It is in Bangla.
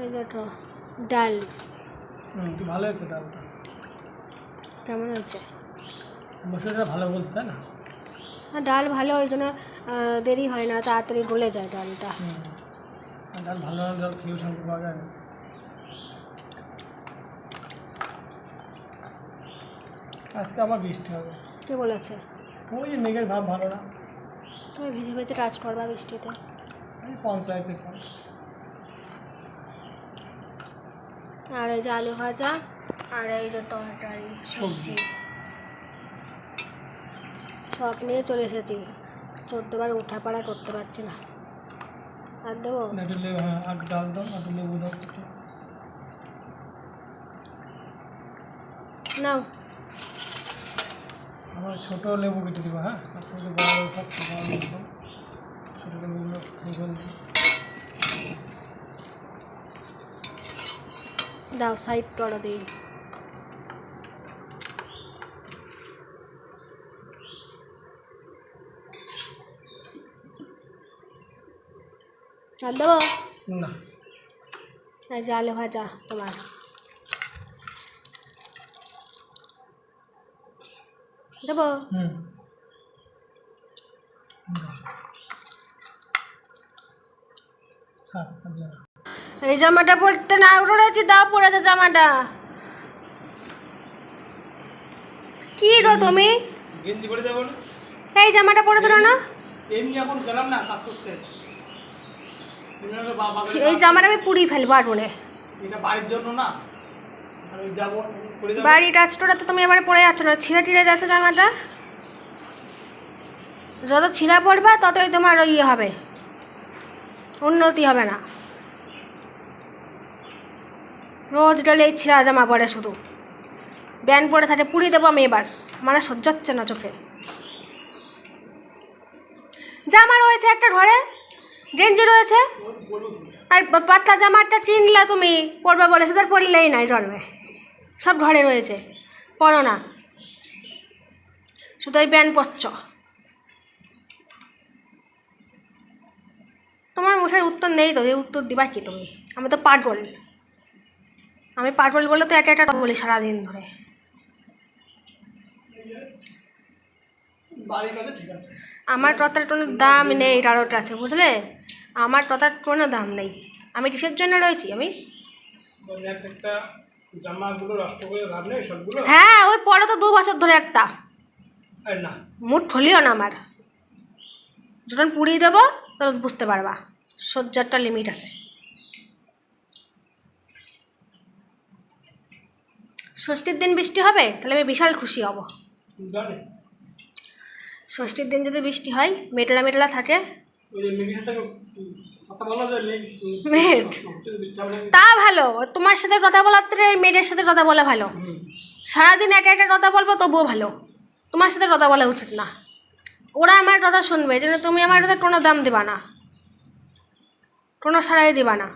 এই দেখো ডাল। ভালো হয়েছে ডালটা। কেমন হয়েছে? মশলাটা ভালো বলছে তাই না? হ্যাঁ, ডাল ভালো, ওই জন্য দেরি হয় না, তাড়াতাড়ি গলে যায় ডালটা। ডাল ভালো না, ডাল খেয়েও শান্তি পাওয়া যায় না। আজকে আবার বৃষ্টি হবে। কে বলেছে? ওই যে মেঘের ভাব ভালো না। তুমি ভিজে ভিজে কাজ করবা বৃষ্টিতে? আমি পঞ্চায়েতে চাই। আর এই যে আলু ভাজা, আর এই যে তরকারি সবজি সব নিয়ে চলে এসেছি। 14 বার উঠাপাড়া করতে পারছি না। আর দেবো? একটু লেবু, হ্যাঁ আর ডাল দাও, একটু লেবু দাও। নাও। আমার ছোটো লেবু কেটে দেবো, হ্যাঁ আর ছোটো বড় সবচেয়ে বড় লেবু দাও। ছোটো লেবুগুলো খেয়ে দাও, সাইড করে দিই। আর দেবো না। এই যে আলু ভাজা তোমার। দেবো? এই জামাটা পরতে না উড়েছি, দাও পরেছে জামাটা। কি রো তুমি? গেঞ্জি পরে যাবো না? এই জামাটা পরেছো না? এমনি এখন গেলাম না কাজ করতে। এই জামাটা আমি পুড়িয়ে ফেলবো আগুনে। এটা বাড়ির জন্য না, আমি যাবো পরে যাবো। বাড়ির টাচটা তো তুমি এবারে পরে যাচ্ছ না, ছিঁড়ে টিড়ে গেছে জামাটা। যত ছিঁড়া পড়বে ততই তোমার ইয়ে হবে, উন্নতি হবে না। রোজ ডেলে এই ছিঁড়া জামা পরে, শুধু ব্যান্ড পরে থাকে। পুড়িয়ে দেবো আমি এবার, আমার সহ্য হচ্ছে না চোখে। জামা রয়েছে একটা ঘরে, গেঞ্জি রয়েছে, আর পাতলা জামাটা কিনলে তুমি পরবে বলে, সেটা পরলেই নাই জন্মে। সব ঘরে রয়েছে, পরো না, শুধু ওই প্যান্ট পরছ। তোমার মুখের উত্তর নেই তো, এই উত্তর দিবা কি তুমি? আমি তো পাগল, আমি পাগল বলে তো একটা একটা বলি সারাদিন ধরে। আমার কথার কোনো দাম নেই কারোর কাছে, বুঝলে? আমার কথার কোনো দাম নেই। আমি কিসের জন্য রয়েছি? আমি হ্যাঁ, ওই পরে তো 2 বছর ধরে একটা মুড খুলিও না আমার। যখন পুড়িয়ে দেবো তখন বুঝতে পারবা সহ্যের একটা লিমিট আছে। ষষ্ঠীর দিন বৃষ্টি হবে, তাহলে আমি বিশাল খুশি হব। ষষ্ঠীর দিন যদি বৃষ্টি হয়, মেটেলা মেটেলা থাকে, তা ভালো। তোমার সাথে কথা বলার থেকে মেয়েদের সাথে কথা বলা ভালো। সারাদিন একা একা কথা বলবো তবুও ভালো, তোমার সাথে কথা বলা উচিত না। ওরা আমার কথা শুনবে, যেন তুমি আমার কথা কোনো দাম দেবা না, কোনো সাড়াই দেবা না।